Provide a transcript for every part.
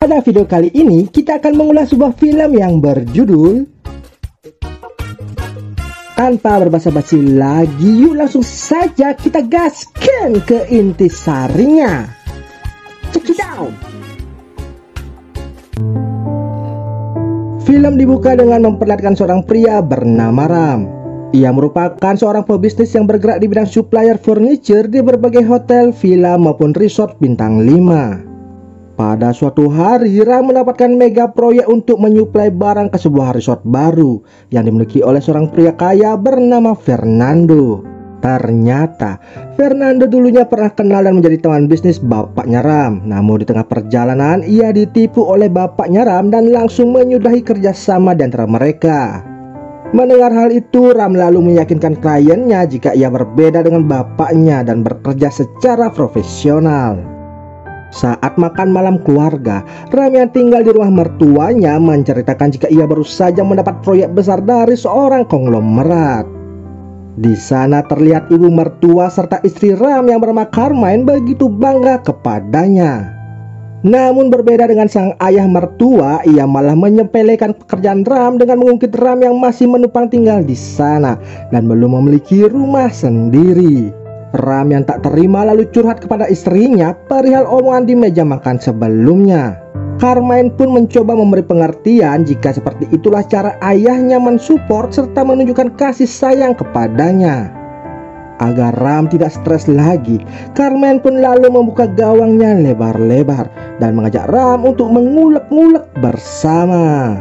Pada video kali ini kita akan mengulas sebuah film yang berjudul Tanpa berbasa-basi lagi, yuk langsung saja kita gaskan ke intisarinya. Check it out. Film dibuka dengan memperlihatkan seorang pria bernama Ram. Ia merupakan seorang pebisnis yang bergerak di bidang supplier furniture di berbagai hotel, villa maupun resort bintang 5. Pada suatu hari, Ram mendapatkan mega proyek untuk menyuplai barang ke sebuah resort baru yang dimiliki oleh seorang pria kaya bernama Fernando. Ternyata, Fernando dulunya pernah kenal dan menjadi teman bisnis bapaknya Ram. Namun di tengah perjalanan, ia ditipu oleh bapaknya Ram dan langsung menyudahi kerjasama di antara mereka. Mendengar hal itu, Ram lalu meyakinkan kliennya jika ia berbeda dengan bapaknya dan bekerja secara profesional. Saat makan malam keluarga, Ram yang tinggal di rumah mertuanya menceritakan jika ia baru saja mendapat proyek besar dari seorang konglomerat. Di sana terlihat ibu mertua serta istri Ram yang bernama Carmine begitu bangga kepadanya. Namun berbeda dengan sang ayah mertua, ia malah menyepelekan pekerjaan Ram dengan mengungkit Ram yang masih menumpang tinggal di sana dan belum memiliki rumah sendiri. Ram yang tak terima lalu curhat kepada istrinya perihal omongan di meja makan sebelumnya. Carmine pun mencoba memberi pengertian jika seperti itulah cara ayahnya mensupport serta menunjukkan kasih sayang kepadanya. Agar Ram tidak stres lagi, Carmine pun lalu membuka gawangnya lebar-lebar dan mengajak Ram untuk mengulek-ngulek bersama.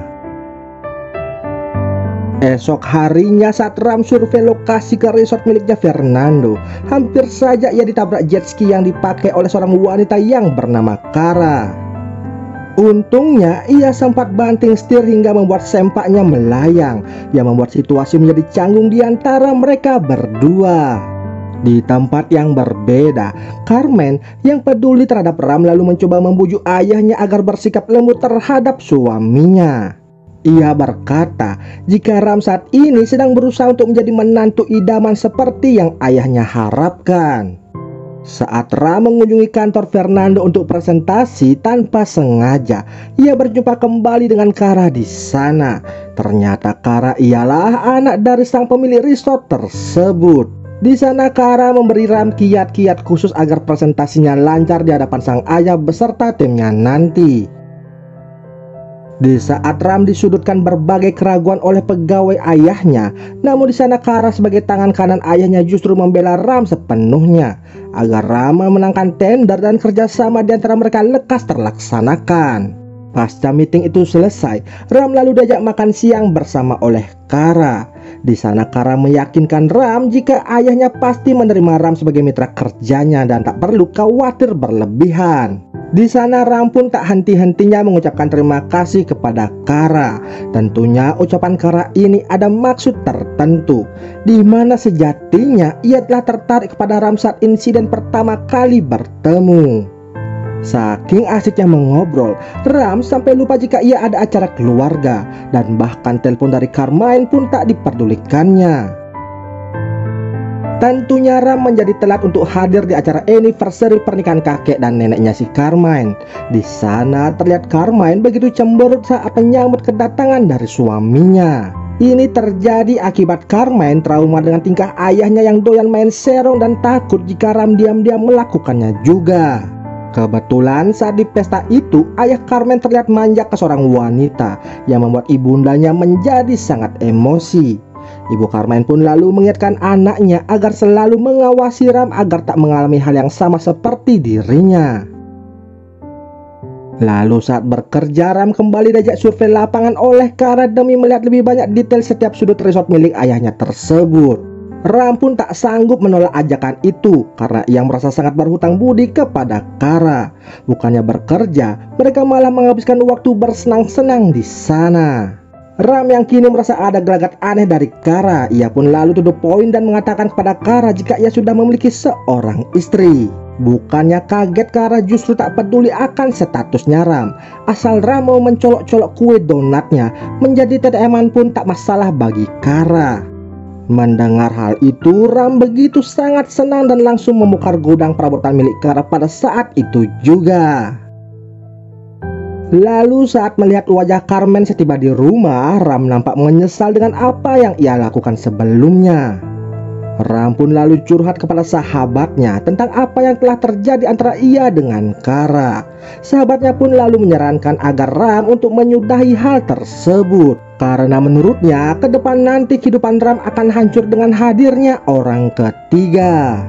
Esok harinya saat Ram survei lokasi ke resort miliknya Fernando, hampir saja ia ditabrak jet ski yang dipakai oleh seorang wanita yang bernama Kara. Untungnya ia sempat banting setir hingga membuat sempaknya melayang, yang membuat situasi menjadi canggung di antara mereka berdua. Di tempat yang berbeda, Carmen yang peduli terhadap Ram lalu mencoba membujuk ayahnya agar bersikap lembut terhadap suaminya. Ia berkata jika Ram saat ini sedang berusaha untuk menjadi menantu idaman seperti yang ayahnya harapkan. Saat Ram mengunjungi kantor Fernando untuk presentasi, tanpa sengaja ia berjumpa kembali dengan Kara di sana. Ternyata Kara ialah anak dari sang pemilik resort tersebut. Di sana Kara memberi Ram kiat-kiat khusus agar presentasinya lancar di hadapan sang ayah beserta timnya nanti. Di saat Ram disudutkan berbagai keraguan oleh pegawai ayahnya, namun di sana Kara sebagai tangan kanan ayahnya justru membela Ram sepenuhnya agar Ram memenangkan tender dan kerjasama di antara mereka lekas terlaksanakan. Pasca meeting itu selesai, Ram lalu diajak makan siang bersama oleh Kara. Di sana Kara meyakinkan Ram jika ayahnya pasti menerima Ram sebagai mitra kerjanya dan tak perlu khawatir berlebihan. Di sana Ram pun tak henti-hentinya mengucapkan terima kasih kepada Kara. Tentunya ucapan Kara ini ada maksud tertentu, di mana sejatinya ia telah tertarik kepada Ram saat insiden pertama kali bertemu. Saking asiknya mengobrol, Ram sampai lupa jika ia ada acara keluarga, dan bahkan telepon dari Carmine pun tak diperdulikannya. Tentunya Ram menjadi telat untuk hadir di acara anniversary pernikahan kakek dan neneknya si Carmine. Di sana terlihat Carmine begitu cemberut saat menyambut kedatangan dari suaminya. Ini terjadi akibat Carmine trauma dengan tingkah ayahnya yang doyan main serong dan takut jika Ram diam-diam melakukannya juga. Kebetulan saat di pesta itu, ayah Carmine terlihat manja ke seorang wanita yang membuat ibundanya menjadi sangat emosi. Ibu Carmine pun lalu mengingatkan anaknya agar selalu mengawasi Ram agar tak mengalami hal yang sama seperti dirinya. Lalu saat bekerja, Ram kembali diajak survei lapangan oleh Kara demi melihat lebih banyak detail setiap sudut resort milik ayahnya tersebut. Ram pun tak sanggup menolak ajakan itu karena ia merasa sangat berhutang budi kepada Kara. Bukannya bekerja, mereka malah menghabiskan waktu bersenang-senang di sana. Ram yang kini merasa ada gelagat aneh dari Kara, ia pun lalu to the point dan mengatakan kepada Kara jika ia sudah memiliki seorang istri. Bukannya kaget, Kara justru tak peduli akan statusnya Ram. Asal Ram mau mencolok-colok kue donatnya menjadi TDM-an pun tak masalah bagi Kara. Mendengar hal itu, Ram begitu sangat senang dan langsung membongkar gudang perabotan milik Kara pada saat itu juga. Lalu saat melihat wajah Carmen setiba di rumah, Ram nampak menyesal dengan apa yang ia lakukan sebelumnya. Ram pun lalu curhat kepada sahabatnya tentang apa yang telah terjadi antara ia dengan Kara. Sahabatnya pun lalu menyarankan agar Ram untuk menyudahi hal tersebut, karena menurutnya ke depan nanti kehidupan Ram akan hancur dengan hadirnya orang ketiga.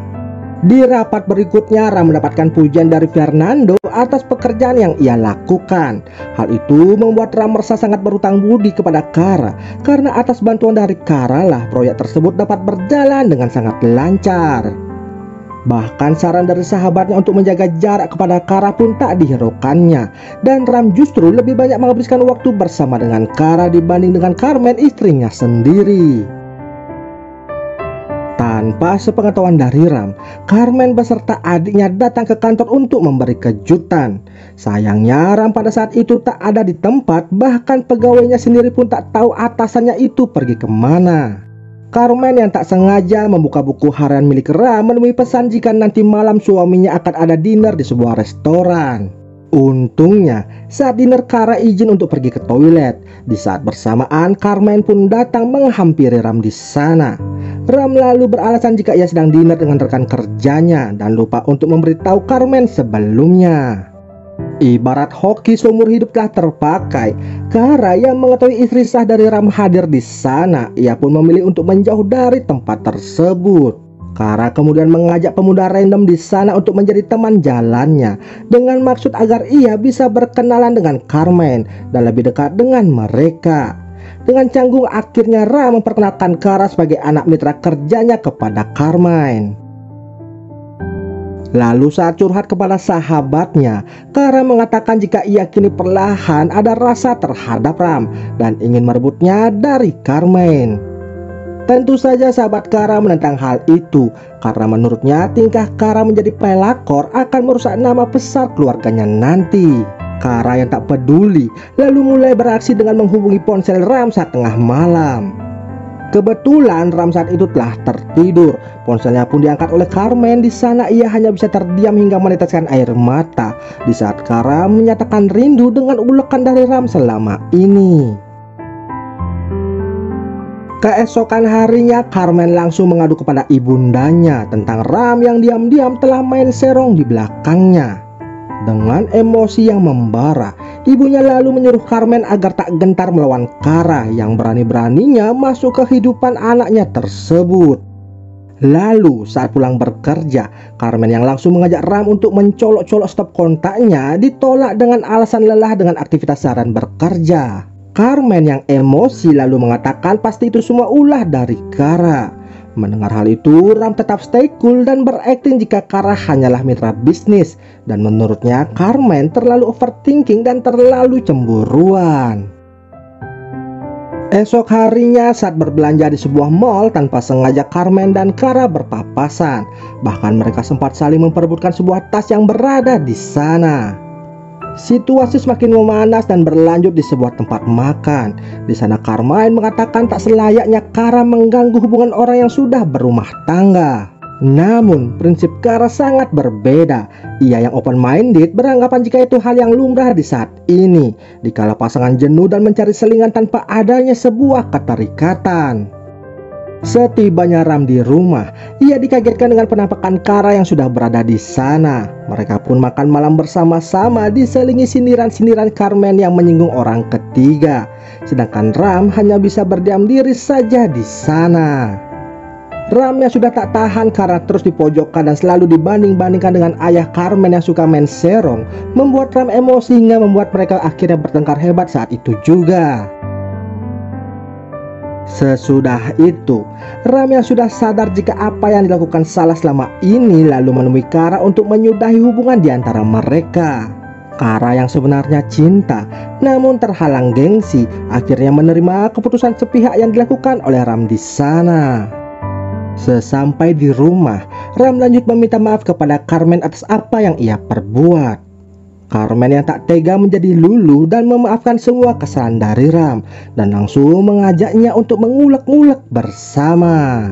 Di rapat berikutnya, Ram mendapatkan pujian dari Fernando atas pekerjaan yang ia lakukan. Hal itu membuat Ram merasa sangat berhutang budi kepada Kara, karena atas bantuan dari Kara lah proyek tersebut dapat berjalan dengan sangat lancar. Bahkan saran dari sahabatnya untuk menjaga jarak kepada Kara pun tak dihiraukannya, dan Ram justru lebih banyak menghabiskan waktu bersama dengan Kara dibanding dengan Carmen, istrinya sendiri. Tanpa sepengetahuan dari Ram, Carmen beserta adiknya datang ke kantor untuk memberi kejutan. Sayangnya Ram pada saat itu tak ada di tempat, bahkan pegawainya sendiri pun tak tahu atasannya itu pergi kemana. Carmen yang tak sengaja membuka buku harian milik Ram menemui pesan jika nanti malam suaminya akan ada dinner di sebuah restoran. Untungnya saat dinner Kara izin untuk pergi ke toilet. Di saat bersamaan Carmen pun datang menghampiri Ram di sana. Ram lalu beralasan jika ia sedang dinner dengan rekan kerjanya dan lupa untuk memberitahu Carmen sebelumnya. Ibarat hoki seumur hidup telah terpakai. Kara yang mengetahui istri sah dari Ram hadir di sana, ia pun memilih untuk menjauh dari tempat tersebut. Kara kemudian mengajak pemuda random di sana untuk menjadi teman jalannya, dengan maksud agar ia bisa berkenalan dengan Carmen dan lebih dekat dengan mereka. Dengan canggung akhirnya Ram memperkenalkan Kara sebagai anak mitra kerjanya kepada Carmen. Lalu saat curhat kepada sahabatnya, Kara mengatakan jika ia kini perlahan ada rasa terhadap Ram dan ingin merebutnya dari Carmen. Tentu saja sahabat Kara menentang hal itu, karena menurutnya tingkah Kara menjadi pelakor akan merusak nama besar keluarganya nanti. Kara yang tak peduli lalu mulai beraksi dengan menghubungi ponsel Ram saat tengah malam. Kebetulan Ram saat itu telah tertidur. Ponselnya pun diangkat oleh Carmen. Di sana ia hanya bisa terdiam hingga meneteskan air mata di saat Kara menyatakan rindu dengan ulekan dari Ram selama ini. Keesokan harinya Carmen langsung mengadu kepada ibundanya tentang Ram yang diam-diam telah main serong di belakangnya. Dengan emosi yang membara, ibunya lalu menyuruh Carmen agar tak gentar melawan Kara yang berani-beraninya masuk ke kehidupan anaknya tersebut. Lalu saat pulang bekerja, Carmen yang langsung mengajak Ram untuk mencolok-colok stop kontaknya ditolak dengan alasan lelah dengan aktivitas seharian bekerja. Carmen yang emosi lalu mengatakan pasti itu semua ulah dari Kara. Mendengar hal itu, Ram tetap stay cool dan berakting jika Kara hanyalah mitra bisnis, dan menurutnya Carmen terlalu overthinking dan terlalu cemburuan. Esok harinya saat berbelanja di sebuah mall, tanpa sengaja Carmen dan Kara berpapasan. Bahkan mereka sempat saling memperebutkan sebuah tas yang berada di sana. Situasi semakin memanas dan berlanjut di sebuah tempat makan. Di sana Carmen mengatakan tak selayaknya Kara mengganggu hubungan orang yang sudah berumah tangga. Namun prinsip Kara sangat berbeda. Ia yang open minded beranggapan jika itu hal yang lumrah di saat ini, dikala pasangan jenuh dan mencari selingan tanpa adanya sebuah keterikatan. Setibanya Ram di rumah, ia dikagetkan dengan penampakan Kara yang sudah berada di sana. Mereka pun makan malam bersama-sama diselingi sindiran-sindiran Carmen yang menyinggung orang ketiga. Sedangkan Ram hanya bisa berdiam diri saja di sana. Ram yang sudah tak tahan karena terus dipojokkan dan selalu dibanding-bandingkan dengan ayah Carmen yang suka main serong, membuat Ram emosi hingga membuat mereka akhirnya bertengkar hebat saat itu juga. Sesudah itu, Ram yang sudah sadar jika apa yang dilakukan salah selama ini lalu menemui Kara untuk menyudahi hubungan di antara mereka. Kara yang sebenarnya cinta, namun terhalang gengsi, akhirnya menerima keputusan sepihak yang dilakukan oleh Ram di sana. Sesampai di rumah, Ram lanjut meminta maaf kepada Carmen atas apa yang ia perbuat. Carmen yang tak tega menjadi luluh dan memaafkan semua kesalahan dari Ram dan langsung mengajaknya untuk mengulek-ngulek bersama.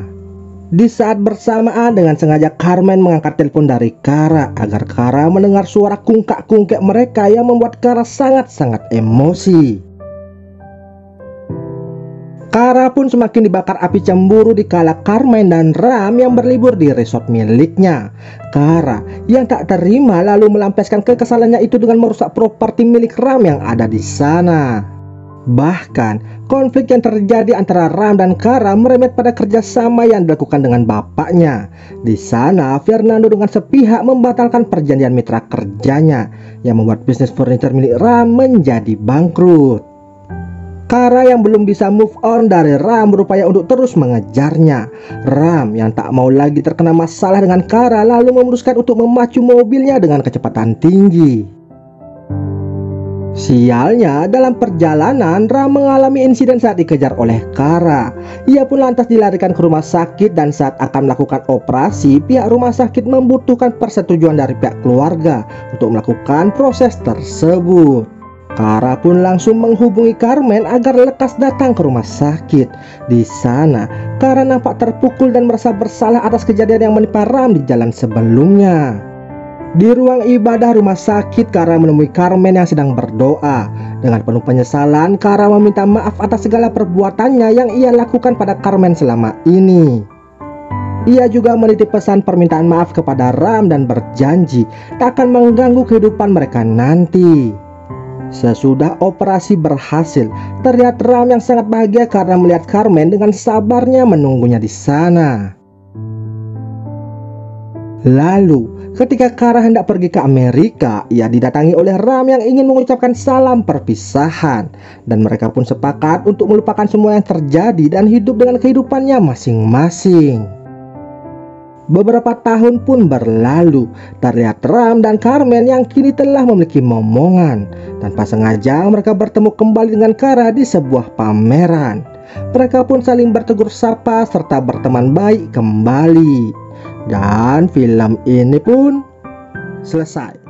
Di saat bersamaan dengan sengaja Carmen mengangkat telepon dari Kara agar Kara mendengar suara kungkak-kungkek mereka yang membuat Kara sangat-sangat emosi. Kara pun semakin dibakar api cemburu dikala Carmen dan Ram yang berlibur di resort miliknya. Kara yang tak terima lalu melampiaskan kekesalannya itu dengan merusak properti milik Ram yang ada di sana. Bahkan konflik yang terjadi antara Ram dan Kara merembet pada kerjasama yang dilakukan dengan bapaknya. Di sana Fernando dengan sepihak membatalkan perjanjian mitra kerjanya yang membuat bisnis furniture milik Ram menjadi bangkrut. Kara yang belum bisa move on dari Ram berupaya untuk terus mengejarnya. Ram yang tak mau lagi terkena masalah dengan Kara lalu memutuskan untuk memacu mobilnya dengan kecepatan tinggi. Sialnya, dalam perjalanan Ram mengalami insiden saat dikejar oleh Kara. Ia pun lantas dilarikan ke rumah sakit dan saat akan melakukan operasi, pihak rumah sakit membutuhkan persetujuan dari pihak keluarga untuk melakukan proses tersebut. Kara pun langsung menghubungi Carmen agar lekas datang ke rumah sakit. Di sana, Kara nampak terpukul dan merasa bersalah atas kejadian yang menimpa Ram di jalan sebelumnya. Di ruang ibadah rumah sakit, Kara menemui Carmen yang sedang berdoa. Dengan penuh penyesalan, Kara meminta maaf atas segala perbuatannya yang ia lakukan pada Carmen selama ini. Ia juga menitip pesan permintaan maaf kepada Ram dan berjanji tak akan mengganggu kehidupan mereka nanti. Sesudah operasi berhasil, terlihat Ram yang sangat bahagia karena melihat Carmen dengan sabarnya menunggunya di sana. Lalu, ketika Kara hendak pergi ke Amerika, ia didatangi oleh Ram yang ingin mengucapkan salam perpisahan. Dan mereka pun sepakat untuk melupakan semua yang terjadi dan hidup dengan kehidupannya masing-masing. Beberapa tahun pun berlalu, terlihat Ram dan Carmen yang kini telah memiliki momongan. Tanpa sengaja mereka bertemu kembali dengan Kara di sebuah pameran. Mereka pun saling bertegur sapa serta berteman baik kembali. Dan film ini pun selesai.